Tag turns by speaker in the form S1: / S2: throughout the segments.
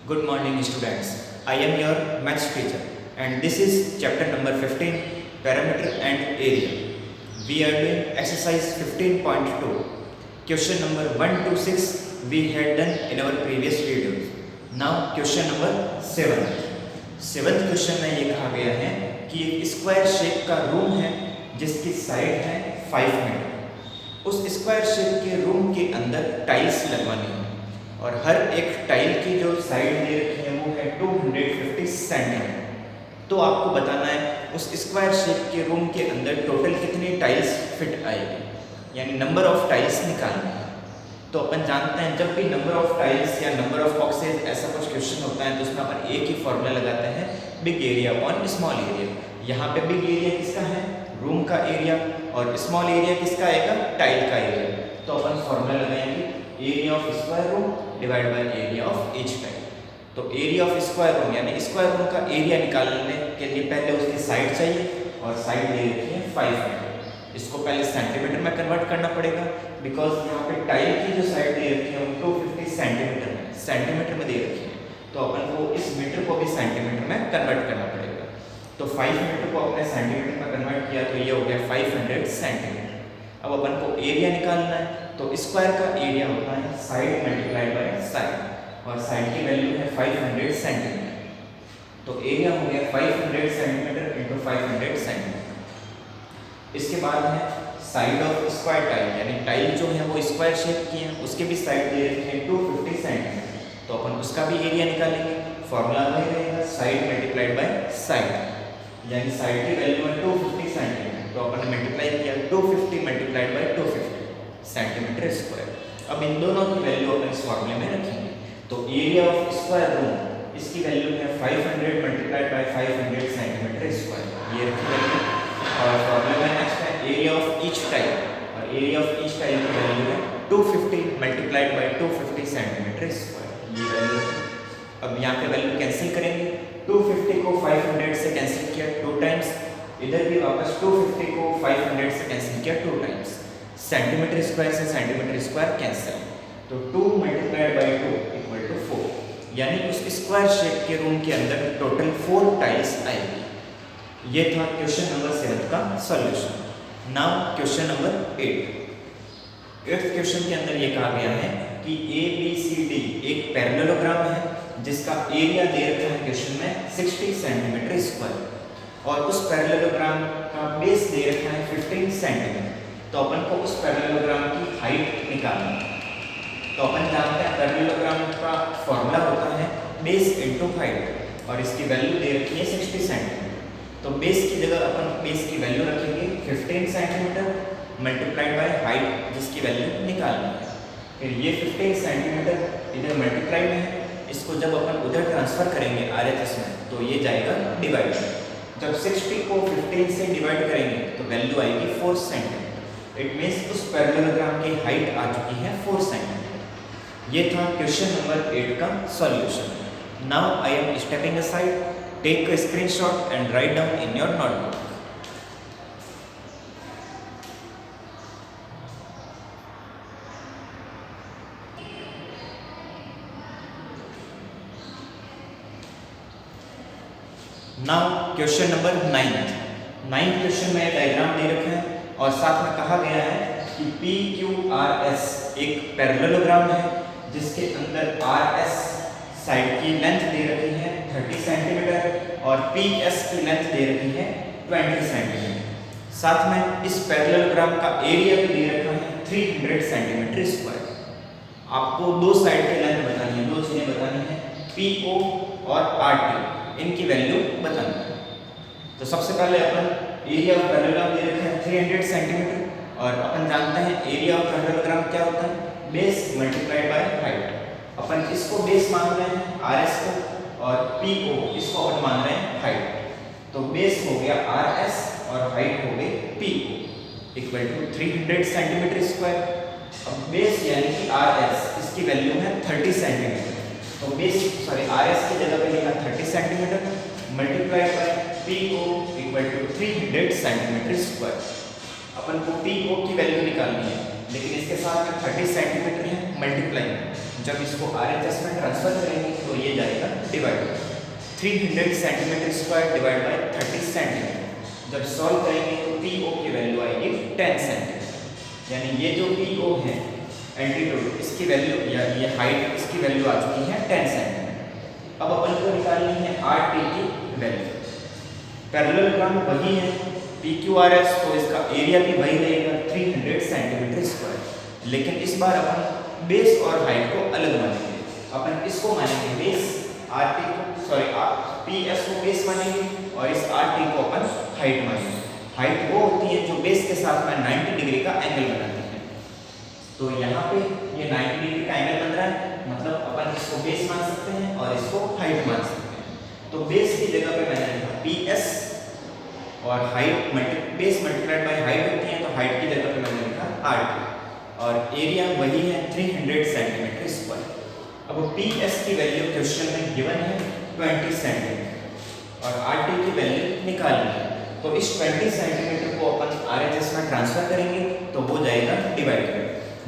S1: Good morning students. I am your maths teacher and this is chapter number 15 parameter and area. We are doing exercise 15.2. Question number 1 to 6 we had done in our previous videos. Now question number 7. Seventh question में ये कहा गया है कि एक square shape का room है जिसकी साइड है 5 मीटर। उस स्क्वायर शेप के रूम के अंदर टाइल्स लगवानी है और हर एक टाइल की जो साइड दे रखी है वो है 250 सेंटीमीटर। तो आपको बताना है उस स्क्वायर शेप के रूम के अंदर टोटल कितनी टाइल्स फिट आएगी, यानी नंबर ऑफ टाइल्स निकालना है। तो अपन जानते हैं जब भी नंबर ऑफ टाइल्स या नंबर ऑफ बॉक्सेज ऐसा कुछ क्वेश्चन होता है तो उसमें अपन एक ही फॉर्मूला लगाते हैं, big area upon small area. यहाँ पे बिग एरिया किसका है, रूम का एरिया, और स्मॉल एरिया किसका आएगा, टाइल का एरिया। तो अपन फॉर्मूला लगाएंगे area of square room divide by area of each tile. तो एरिया ऑफ स्क्वायर रूम यानी स्क्वायर रूम का एरिया निकालने के लिए पहले उसकी साइड चाहिए और साइड दे रखी है 5 मीटर। इसको पहले सेंटीमीटर में कन्वर्ट करना पड़ेगा बिकॉज यहाँ पे टाइल की जो साइड दे रखी है वो 250 सेंटीमीटर में सेंटीमीटर में दे रखी है, तो अपन को इस मीटर को भी सेंटीमीटर में कन्वर्ट करना पड़ेगा। तो 5 मीटर को अपने सेंटीमीटर में कन्वर्ट किया तो ये हो गया 500 सेंटीमीटर। अब अपन को एरिया निकालना है तो स्क्वायर का एरिया होता है साइड मल्टीप्लाइड बाय साइड और साइड की वैल्यू है 500 सेंटीमीटर। तो एरिया हो गया 500 सेंटीमीटर इंटू 500 सेंटीमीटर। इसके बाद है साइड ऑफ स्क्वायर टाइल, यानी टाइल जो है वो स्क्वायर शेप की है, उसके भी साइड दे रखी है 250 सेंटीमीटर। तो अपन उसका भी एरिया निकालेंगे। फॉर्मूला वही रहेगा साइड मल्टीप्लाइड बाय साइड, यानी साइड की वैल्यू है 250 सेंटीमीटर, तो अपन ने मल्टीप्लाई किया 250 मल्टीप्लाइड बाय 250 सेंटीमीटर स्क्वायर। अब इन दोनों की वैल्यू अपन इस फॉर्मूले में रखेंगे। तो एरिया ऑफ स्क्वायर रूम इसकी वैल्यू है 500 मल्टीप्लाइड बाय 500 सेंटीमीटर स्क्वायर, ये रखी वैल्यू। और फॉर्मूला में नेक्स्ट है एरिया ऑफ ईच टाइल, और एरिया ऑफ ईच टाइल की वैल्यू है 250 मल्टीप्लाइड बाय 250 सेंटीमीटर स्क्वायर, ये वैल्यू। अब यहाँ पे वैल्यू कैंसिल करेंगे। 250 को 500 से कैंसिल किया 2 टाइम्स, इधर भी वापस 250 को 500 से कैंसिल किया 2 टाइम्स। सेंटीमीटर स्क्वायर से सेंटीमीटर स्क्वायर कैंसिल, तो 2 मल्टीप्लाइड बाय 2 इक्वल टू 4, यानी उस स्क्वायर शेप के रूम के अंदर टोटल 4 टाइल्स आएगी। ये था क्वेश्चन नंबर 7 का solution. Now question number 8। 8th question के अंदर ये कहा गया है कि ABCD एक पैरेललोग्राम है जिसका एरिया दे रखा है क्वेश्चन में 60 सेंटीमीटर स्क्वायर और उस पैरेललोग्राम का बेस दे रखा है 15 सेंटीमीटर। तो अपन को उस पैरेललोग्राम की हाइट निकालनी है। तो अपन जानते हैं पैरेललोग्राम का फॉर्मूला होता है बेस इनटू हाइट और इसकी वैल्यू दे रखी है 60 सेंटीमीटर। तो बेस की जगह अपन बेस की वैल्यू रखेंगे 15 सेंटीमीटर मल्टीप्लाइड बाय हाइट जिसकी वैल्यू निकालनी है। फिर ये 15 सेंटीमीटर इधर मल्टीप्लाई में है, इसको जब अपन उधर ट्रांसफर करेंगे RHS में तो ये जाएगा डिवाइड में। जब 60 को 15 से डिवाइड करेंगे तो वैल्यू आएगी 4 सेंटीमीटर। इट मीन्स उस पैरेललोग्राम की हाइट आ चुकी है 4 सेंटीमीटर। ये था क्वेश्चन नंबर 8 का solution. Now I am stepping aside, take a screenshot and write down in your notebook. Now question number 9th question में डायग्राम दे रखा है और साथ में कहा गया है कि PQRS एक पैरेललोग्राम है जिसके अंदर RS साइड की लेंथ दे रखी है 30 सेंटीमीटर और PS की लेंथ दे रखी है 20 सेंटीमीटर। साथ में इस पैरेललोग्राम का एरिया भी दे रखा है 300 सेंटीमीटर स्क्वायर। आपको दो साइड की लेंथ बतानी है, दो चीजें बतानी है, PO और RT, इनकी वैल्यू बतानी है। तो सबसे पहले अपन एरिया ऑफ पैरेललोग्राम दे रखा है 300 सेंटीमीटर और अपन जानते हैं एरिया ऑफ पैरेललोग्राम क्या होता है, बेस मल्टीप्लाइड बाय हाइट। अपन इसको बेस मान रहे हैं RS को और PO इसको अपन मान रहे हैं हाइट। तो बेस हो गया RS और हाइट हो गई PO equal to 300 centimetre square. अब बेस यानी कि RS इसकी वैल्यू है 30 सेंटीमीटर, तो RS की जगह पे लिखा 30 centimetre multiplied by PO equal to 300 centimetre square. अपन को PO की वैल्यू निकालनी है लेकिन इसके साथ में 30 सेंटीमीटर है मल्टीप्लाई, जब इसको RHS में ट्रांसफर करेंगे तो तो ये जाएगा divide 300 centimetre square divide by 30 centimetre. जब सॉल्व करेंगे तो पी ओ की वैल्यू आएगी 10 सेंटीमीटर। यानी ये जो पी ओ है एल्टीट्यूड, इसकी वैल्यू या ये हाइट, इसकी वैल्यू आ चुकी है 10 सेंटीमीटर। अब अपन को निकालनी है आर टी की वैल्यू। पैरेललोग्राम वही है पी क्यू आर एस, तो इसका एरिया भी वही रहेगा 300 सेंटीमीटर स्क्वायर। लेकिन इस बार अपन बेस और हाइट को अलग मानेंगे। अपन इसको मानेंगे बेस, आर टी को पी एस को बेस मानेंगे और इस आर टी को अपन हाइट मानेंगे। हाइट वो होती है जो बेस के साथ में 90 डिग्री का एंगल बनाती है। तो यहाँ पे ये 90 डिग्री का एंगल बन रहा है, मतलब अपन इसको बेस मान सकते हैं और इसको हाइट मान सकते हैं। तो बेस की जगह पे मैंने लिखा पी एस और height base multiplied by height होती है, तो हाइट की जगह पे मैंने लिखा आर टी और एरिया वही है 300 सेंटीमीटर स्क्वायर। अब पी एस की वैल्यू क्वेश्चन में गिवन है 20 सेंटीमीटर और आर टी की वैल्यू निकालनी है। तो इस 20 सेंटीमीटर को अपन आर एच एस में ट्रांसफर करेंगे तो हो जाएगा डिवाइड।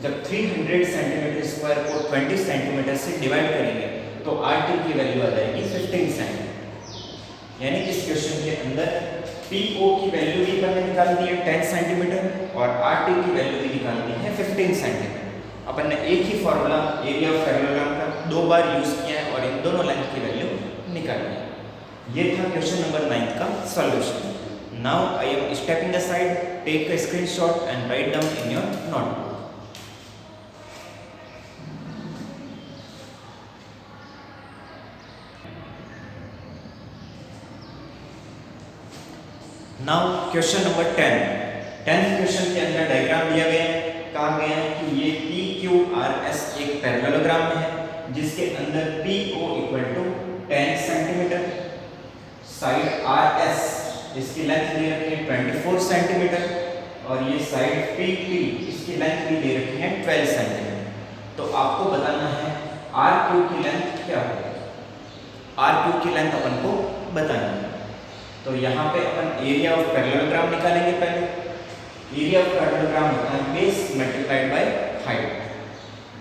S1: जब 300 सेंटीमीटर स्क्वायर को 20 सेंटीमीटर से डिवाइड करेंगे तो आर टी की वैल्यू आ जाएगी 15 सेंटीमीटर। यानी इस क्वेश्चन के अंदर पी ओ की वैल्यू भी अपन ने निकाल दी है 10 सेंटीमीटर और आर टी की वैल्यू भी निकाल दी है 15 सेंटीमीटर। अपन ने एक ही फॉर्मूला एरिया ऑफ पैरेललोग्राम का 2 बार यूज किया है और इन दोनों लेंथ की वैल्यू निकाली है। ये था क्वेश्चन नंबर 9 का solution. Now I am stepping aside, take a screenshot and write down in your notebook. Now question number 10। 10th question के अंदर डायग्राम दिया गया है। कहा गया है कि ये पी क्यू आर एस एक पैरेललोग्राम है जिसके अंदर P O equal to 10 centimetre, side R S इसकी लेंथ दे रखी है 24 सेंटीमीटर और ये साइड पी टी इसकी लेंथ भी दे रखी है 12 सेंटीमीटर। तो आपको बताना है आर क्यू की लेंथ क्या होगी। आर क्यू की लेंथ अपन को बतानी है। तो यहाँ पे अपन एरिया ऑफ पैरेललोग्राम निकालेंगे। पहले एरिया ऑफ पैरेललोग्राम होता है base multiplied by height.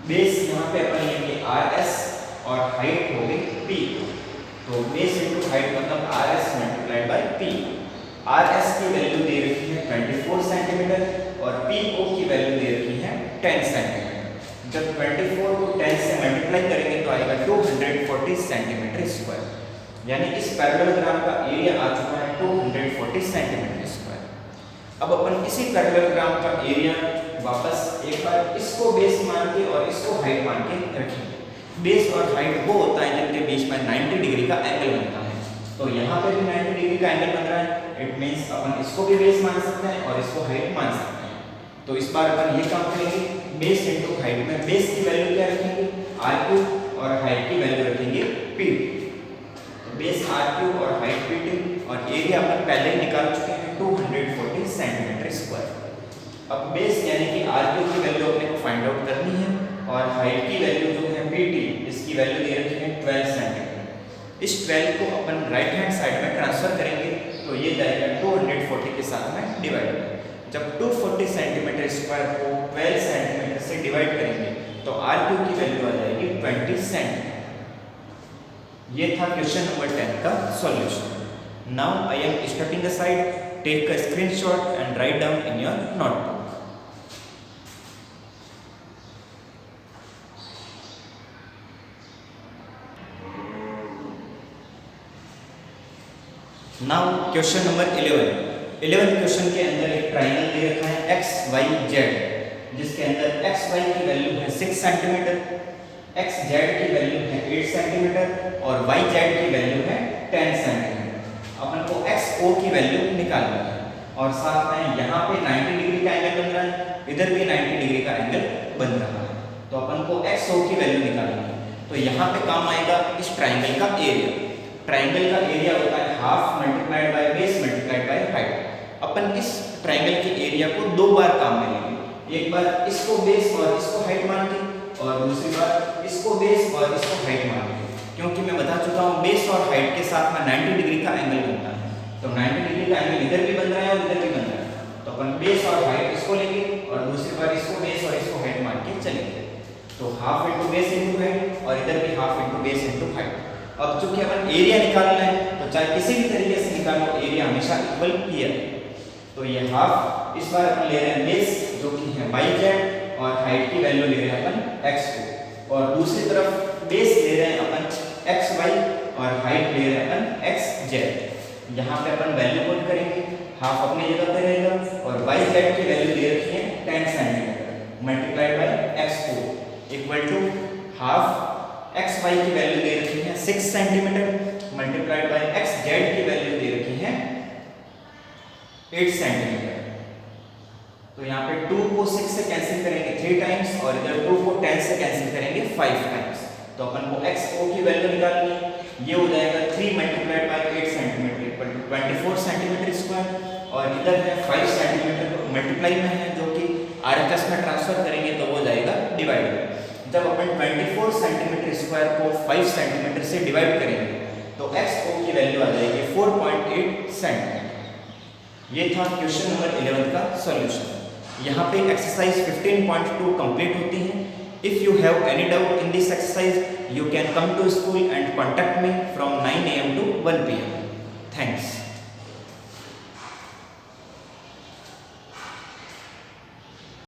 S1: Base यहाँ पे अपन लेंगे आर एस और हाइट हो गई पी। तो बेस इनटू हाइट मतलब R S multiplied by P. R S की वैल्यू दे रखी है 24 सेंटीमीटर और पी ओ की वैल्यू दे रखी है 10 सेंटीमीटर। जब 24 को 10 से मल्टीप्लाई करेंगे तो आएगा 240 सेंटीमीटर स्क्वायर। यानी इस पैरेललोग्राम का एरिया आ चुका है 240 सेंटीमीटर स्क्वायर। अब अपन इसी पैरेललोग्राम का एरिया वापस एक बार इसको बेस मान के और इसको हाइट मान के रखेंगे। बेस और हाइट वो होता है जिनके बीच में 90 डिग्री का एंगल बनता है। तो यहाँ पे भी 90 डिग्री का एंगल बन रहा है, इट मीन्स अपन इसको भी बेस मान सकते हैं और इसको हाइट मान सकते हैं। तो इस बार अपन ये काम करेंगे बेस इंटू हाइट में बेस की वैल्यू क्या रखेंगे आर क्यू और हाइट की वैल्यू रखेंगे पी। बेस आर क्यू और हाइट पी टी और एरिया अपन पहले ही निकाल चुके हैं 240 सेंटीमीटर स्क्वायर। अब बेस यानी कि आर क्यू की वैल्यू अपने को फाइंड आउट करनी है और हाइट की वैल्यू जो है पी टी इसकी वैल्यू दे रखी है 12 सेंटीमीटर। इस 12 को अपन राइट हैंड साइड में ट्रांसफर करेंगे तो ये जाएगा 240 के साथ में डिवाइड। जब 240 सेंटीमीटर स्क्वायर को 12 सेंटीमीटर से डिवाइड करेंगे तो आर क्यू की वैल्यू आ जाएगी 20 सेंटीमीटर। ये था क्वेश्चन नंबर 10 का solution. Now I am stepping aside, take a screenshot and write down in your notebook. Now question number 11। 11th question के अंदर एक ट्राइंगल दे रखा है एक्स वाई जेड, जिसके अंदर एक्स वाई की वैल्यू है 6 सेंटीमीटर, एक्स जेड की वैल्यू है 8 सेंटीमीटर और वाई जेड की वैल्यू है 10 सेंटीमीटर। अपन को एक्स ओ की वैल्यू निकालनी है और साथ में यहाँ पे 90 डिग्री का एंगल बन रहा है, इधर भी 90 डिग्री का एंगल बन रहा है। तो अपन को एक्स ओ की वैल्यू निकालनी है। तो यहाँ पे काम आएगा इस ट्राइंगल का एरिया। ट्राइंगल का एरिया होता है half multiplied by base multiplied by height. अपन इस ट्राइंगल के एरिया को 2 बार काम में लेंगे। एक बार इसको बेस और इसको हाइट मान के और दूसरी बार इसको बेस और इसको हाइट मान के, क्योंकि मैं बता चुका हूँ बेस और हाइट के साथ में 90 डिग्री का एंगल बनता है। तो 90 डिग्री का एंगल इधर भी बन रहा है और इधर भी बन रहा है। तो अपन बेस और हाइट इसको लेंगे और दूसरी बार इसको बेस और इसको हाइट मान के चलेंगे। तो half into base into height और इधर भी half into base into height. अब चूंकि अपन एरिया निकालना है तो चाहे किसी भी तरीके से निकालो, एरिया हमेशा इक्वल किया है। तो ये हाफ इस बार अपन ले रहे हैं बेस जो कि है yz और हाइट की वैल्यू ले रहे हैं अपन x को, और दूसरी तरफ बेस ले रहे हैं अपन xy और हाइट ले रहे हैं अपन xz। यहाँ पे अपन वैल्यू पुट करेंगे, हाफ अपनी जगह पे रहेगा और yz की वैल्यू दे रखी है 10 centimetre multiplied by x4 equal to half xy की वैल्यू दे रखी है 6 सेंटीमीटर मल्टीप्लाइड बाय xz की वैल्यू दे रखी है 8 सेंटीमीटर। तो यहाँ पे 2 को 6 से कैंसिल करेंगे 3 टाइम्स और इधर 2 को 10 से कैंसिल करेंगे 5 टाइम्स। तो अपन को xo की वैल्यू निकालनी है, ये हो जाएगा 3 multiplied by 8 centimetre equal to 24 centimetre square, और इधर है 5 सेंटीमीटर मल्टीप्लाई में है जो कि RHS में ट्रांसफर करेंगे तो वो जाएगा डिवाइड। जब अपन 24 सेंटीमीटर स्क्वायर को 5 सेंटीमीटर से डिवाइड करेंगे तो xo की वैल्यू आ जाएगी 4.8 सेंटीमीटर। ये था क्वेश्चन नंबर 11 का सॉल्यूशन। यहाँ पे एक्सरसाइज 15.2 कंप्लीट होती है। If you have any doubt in this exercise, you can come to school and contact me from 9 AM to 1 PM. Thanks.